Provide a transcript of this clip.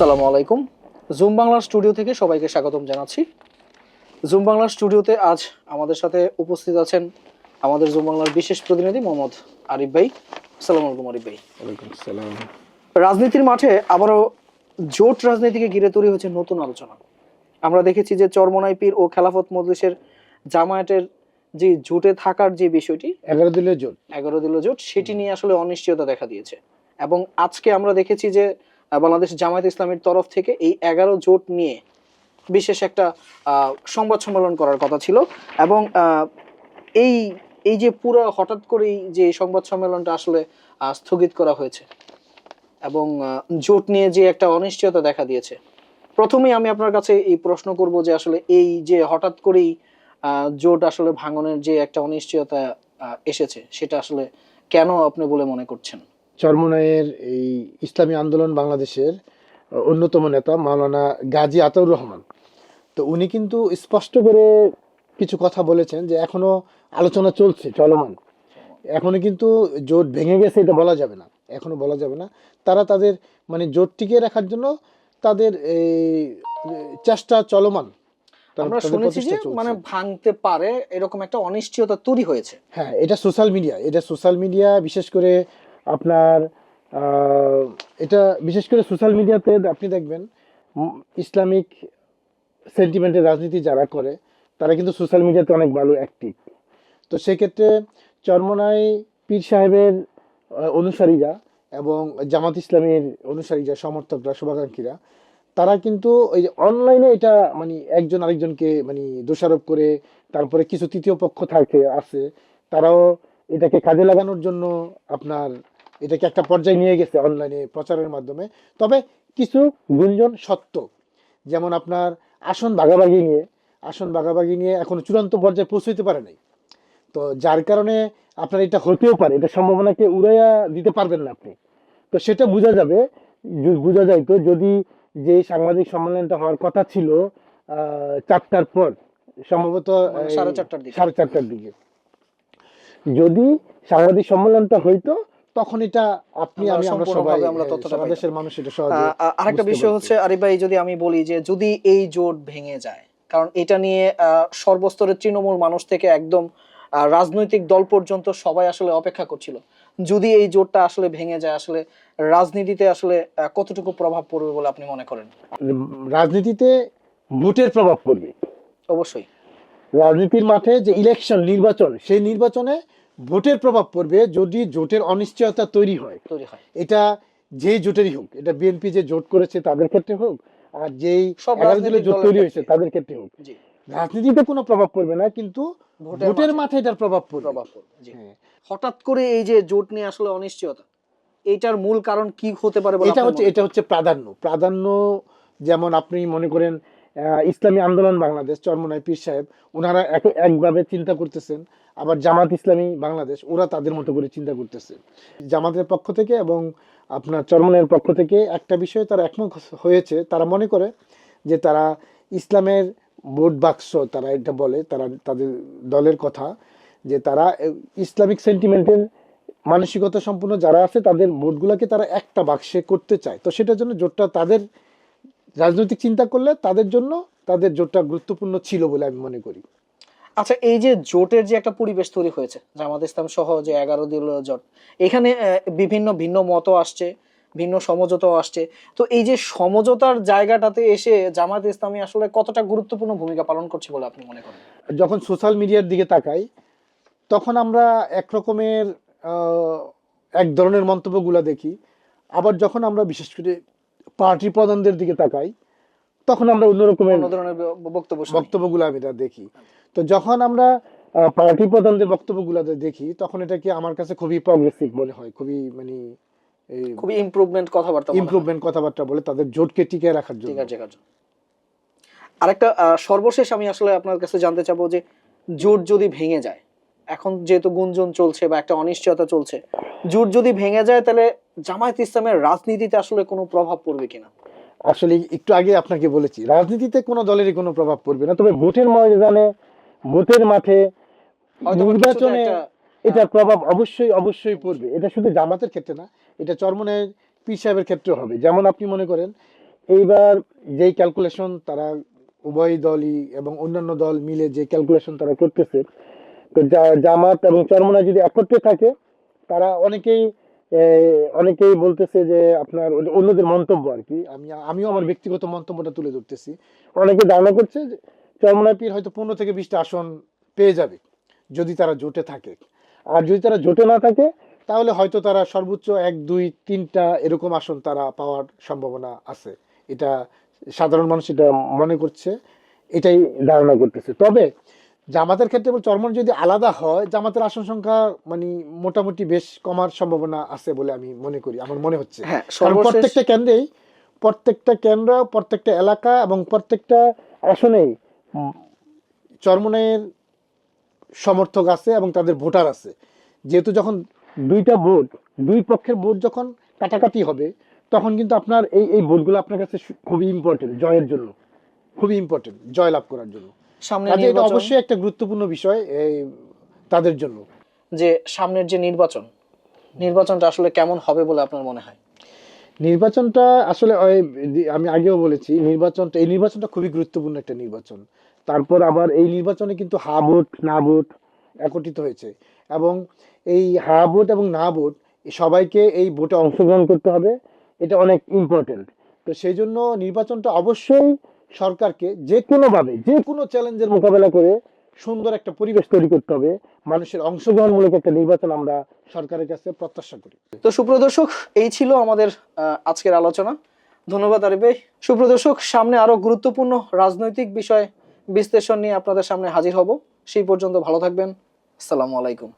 আসসালামু আলাইকুম। জুম বাংলার স্টুডিও থেকে সবাইকে স্বাগতম জানাচ্ছি। জুম বাংলার স্টুডিওতে আজ আমাদের সাথে উপস্থিত আছেন আমাদের জুম বাংলার বিশেষ প্রতিনিধি মোহাম্মদ আরিফ ভাই। আসসালামু আলাইকুম আরিফ ভাই। ওয়ালাইকুম আসসালাম। রাজনীতির মাঠে আবারও জোট রাজনীতিকে ঘিরে তৈরি হয়েছে নতুন আলোচনা। আমরা দেখেছি যে চরমোনাই পীর ও খেলাফত মজলিসের জামায়াতের যে জোটে থাকার যে বিষয়টি 11 দলীয় জোট 11 দলীয় জোট সেটি নিয়ে আসলে অনিশ্চয়তা দেখা দিয়েছে এবং আজকে আমরা দেখেছি যে বাংলাদেশ জামায়াত ইসলামীর তরফ থেকে এই 11 জোট নিয়ে বিশেষ একটা সংবাদ সম্মেলন করার কথা ছিল এবং এই এই যে পুরো হঠাৎ করেই যে সংবাদ সম্মেলনটা আসলে স্থগিত করা হয়েছে এবং জোট নিয়ে যে একটা অনিশ্চয়তা দেখা দিয়েছে, প্রথমেই আমি আপনার কাছে এই প্রশ্ন করব যে আসলে এই যে হঠাৎ করেই জোট আসলে ভাঙনের যে একটা অনিশ্চয়তা এসেছে সেটা আসলে কেন আপনি বলে মনে করছেন? চরমোনাইয়ের এই ইসলামী আন্দোলন বাংলাদেশের অন্যতম নেতা মাওলানা গাজী আতাউর রহমান, তো উনি কিন্তু স্পষ্ট করে কিছু কথা বলেছেন যে এখনো আলোচনা চলছে, চলমান। এখনো কিন্তু জোট ভেঙে গেছে এটা বলা যাবে না, এখনো বলা যাবে না। তারা তাদের মানে জোট টিকিয়ে রাখার জন্য তাদের এই চেষ্টা চলমান। আমরা শুনেছি যে মানে ভাঙতে পারে এরকম একটা অনিশ্চয়তা তৈরি হয়েছে। হ্যাঁ, এটা সোশ্যাল মিডিয়া বিশেষ করে আপনার এটা বিশেষ করে সোশ্যাল মিডিয়াতে আপনি দেখবেন ইসলামিক সেন্টিমেন্টের রাজনীতি যারা করে তারা কিন্তু সোশ্যাল মিডিয়াতে অনেক ভালো অ্যাক্টিভ। তো সেক্ষেত্রে চরমোনাই পীর সাহেবের অনুসারীরা এবং জামাত ইসলামের অনুসারীরা, সমর্থকরা, শুভাকাঙ্ক্ষীরা, তারা কিন্তু ওই অনলাইনে এটা মানে একজন আরেকজনকে মানে দোষারোপ করে, তারপরে কিছু তৃতীয় পক্ষ আছে, তারাও এটাকে কাজে লাগানোর জন্য আপনার এটাকে একটা পর্যায়ে নিয়ে গেছে অনলাইনে প্রচারের মাধ্যমে। তবে কিছু গুঞ্জন সত্য, যেমন আপনার আসন ভাগাভাগি নিয়ে এখনো চূড়ান্ত পর্যায়ে পৌঁছতে পারে নাই। তো যার কারণে আপনার এটা হতেও পারে, এটা সম্ভাবনাকে উড়াইয়া দিতে পারবেন না আপনি। তো সেটা বোঝা যায় তো যদি যে সাংবাদিক সম্মেলনটা হওয়ার কথা ছিল 4টার পর, সম্ভবত 4:30টার দিকে যদি সাংবাদিক সম্মেলনটা হইতো, তখন এটা আমরা সবাই সারা দেশের মানুষ এটা সহজে। আরেকটা বিষয় হচ্ছে আরিফ ভাই, যদি আমি বলি যে যদি এই জোট ভেঙে যায়, কারণ এটা নিয়ে সর্বস্তরের তৃণমূল মানুষ থেকে একদম রাজনৈতিক দল পর্যন্ত সবাই আসলে অপেক্ষা করছিল, যদি এই জোটটা আসলে ভেঙে যায় আসলে রাজনীতিতে আসলে কতটুকু প্রভাব পড়বে বলে আপনি মনে করেন? রাজনীতিতে ভোটের প্রভাব পড়বে অবশ্যই। রাজনীতির মাঠে যে নির্বাচন, সেই নির্বাচনে ভোটের প্রভাব পড়বে যদি জোটের অনিশ্চয়তা তৈরি হয়। এটা যেই জোটেরই হোক, এটা বিএনপি যে জোট করেছে তাদের ক্ষেত্রে হোক, আর যেই 11 দলীয় জোট তৈরি হয়েছে তাদের ক্ষেত্রে হোক, রাজনীতিতে কোনো প্রভাব পড়বে না, কিন্তু ভোটের মাঠে এটার প্রভাব পড়বে। হঠাৎ করে এই যে জোট নিয়ে আসলে অনিশ্চয়তা, এটার মূল কারণ কি হতে পারে? এটা হচ্ছে প্রাধান্য। যেমন আপনি মনে করেন ইসলামী আন্দোলন বাংলাদেশ, চরমোনাই পীর সাহেব, ওনারা একভাবে চিন্তা করতেছেন, আবার জামাত ইসলামী বাংলাদেশ ওরা তাদের মতো করে চিন্তা করতেছে। জামাতের পক্ষ থেকে এবং আপনার চরমোনাইয়ের পক্ষ থেকে একটা বিষয়ে তারা একমত হয়েছে, তারা মনে করে যে তারা ইসলামের ভোট বাক্স, তারা এটা বলে, তারা তাদের দলের কথা, যে তারা ইসলামিক সেন্টিমেন্টের মানসিকতা সম্পূর্ণ যারা আছে তাদের ভোটগুলোকে তারা একটা বাক্সে করতে চায়। তো সেটার জন্য জোটটা তাদের রাজনৈতিক চিন্তা করলে তাদের জন্য তাদের জোটটা গুরুত্বপূর্ণ ছিল বলে আমি মনে করি। আচ্ছা, এই যে জোটের যে একটা পরিবেশ তৈরি হয়েছে, জামাত ইসলাম সহ যে 11 দলীয় জোট, এখানে ভিন্ন মত আসছে, ভিন্ন সমঝোতাও আসছে। তো এই যে সমঝোতার জায়গাটাতে এসে জামাত ইসলামী আসলে কতটা গুরুত্বপূর্ণ ভূমিকা পালন করছে বলে আপনি মনে করেন? যখন সোশ্যাল মিডিয়ার দিকে তাকাই, তখন আমরা একরকমের এক ধরনের মন্তব্যগুলো দেখি, আবার যখন আমরা বিশেষ করে পার্টি প্রধানদের দিকে তাকাই, তখন আমরা অন্য ধরনের বক্তব্যগুলো আমি দেখি। তো যখন আমরা পার্টি প্রধানদের বক্তব্যগুলো দেখি, তখন এটাকে আমার কাছে খুবই প্রগ্রেসিভ মনে হয়, খুবই ইমপ্রুভমেন্ট কথাবার্তা বলে তাদের জোটকে টিকিয়ে রাখার জন্য। আরেকটা সর্বশেষ আমি আসলে আপনার কাছে জানতে চাবো যে জোট যদি ভেঙে যায়, এখন যেহেতু গুঞ্জন চলছে বা একটা অনিশ্চয়তা চলছে, জোট যদি ভেঙে যায় তাহলে জামায়াত ইসলামের রাজনীতিতে আসলে কোনো প্রভাব পড়বে কিনা? আসলে একটু আগে আপনাকে বলেছি, রাজনীতিতে কোনো দলেরই কোনো প্রভাব পড়বে না, তবে ভোটের ময়দানে, ভোটের মাঠে, নির্বাচনে এটা প্রভাব অবশ্যই পড়বে। এটা শুধু জামাতের ক্ষেত্রে না, এটা চরমোনাই পীর সাহেবের ক্ষেত্রে হবে। যেমন আপনি মনে করেন এইবার যেই ক্যালকুলেশন তারা উভয় দলই এবং অন্যান্য দল মিলে যে ক্যালকুলেশন তারা করতেছে, তো জামাত এবং চরমোনাই যদি একত্রে থাকে, তারা অনেকেই বলতেছে যে আপনার অন্যদের মন্তব্য আর কি, আমিও আমার ব্যক্তিগত মন্তব্যটা তুলে ধরতেছি। অনেকে ধারণা করছে যে চরমোনাই পীর হয়তো 15 থেকে 20টা আসন পেয়ে যাবে যদি তারা জোটে থাকে। আর যদি তারা জোটে না থাকে, তাহলে হয়তো তারা সর্বোচ্চ 1, 2, 3টা এরকম আসন তারা পাওয়ার সম্ভাবনা আছে। এটা সাধারণ মানুষ এটা মনে করছে, এটাই ধারণা করতেছে। তবে জামাতের ক্ষেত্রে এবং চরমোনাই যদি আলাদা হয়, জামাতের আসন সংখ্যা মানে মোটামুটি বেশ কমার সম্ভাবনা আছে বলে আমি মনে করি, আমার মনে হচ্ছে। হ্যাঁ, কারণ সর্বশেষ প্রত্যেকটা কেন্দ্র, প্রত্যেকটা এলাকা এবং প্রত্যেকটা আসনেই চরমোনাইয়ের সমর্থক আছে এবং তাদের ভোটার আছে। যেহেতু যখন দুই পক্ষের ভোট যখন কাটাকাটি হবে, তখন কিন্তু আপনার এই ভোটগুলো আপনার কাছে খুবই ইম্পর্টেন্ট, জয়ের জন্য খুবই ইম্পর্টেন্ট, জয় লাভ করার জন্য। সামনে কাজে এটা নির্বাচন, অবশ্যই একটা গুরুত্বপূর্ণ বিষয় তাদের জন্য। যে সামনের যে নির্বাচনটা আসলে কেমন হবে বলে আপনার মনে হয়? নির্বাচনটা আসলে আমি আগেও বলেছি, এই নির্বাচনটা খুবই গুরুত্বপূর্ণ একটা নির্বাচন। তারপর আবার এই নির্বাচনে কিন্তু হা ভোট না ভোট একত্রিত হয়েছে, এবং এই হা ভোট এবং না ভোট সবাইকে এই ভোটে অংশগ্রহণ করতে হবে, এটা অনেক ইম্পর্টেন্ট। তো সেই জন্য নির্বাচনটা অবশ্যই সরকারকে যে কোনো চ্যালেঞ্জের মোকাবেলা করে সুন্দর একটা পরিবেশ তৈরি করতে হবে। মানুষের অংশগ্রহণমূলক একটা নির্বাচন আমরা সরকারের কাছে প্রত্যাশা করি। তো সুপ্রদর্শক, এই ছিল আমাদের আজকের আলোচনা। ধন্যবাদ আরিফ ভাই। সুপ্রদর্শক, সামনে আরো গুরুত্বপূর্ণ রাজনৈতিক বিষয় বিশ্লেষণ নিয়ে আপনাদের সামনে হাজির হব। সেই পর্যন্ত ভালো থাকবেন। আসসালামু আলাইকুম।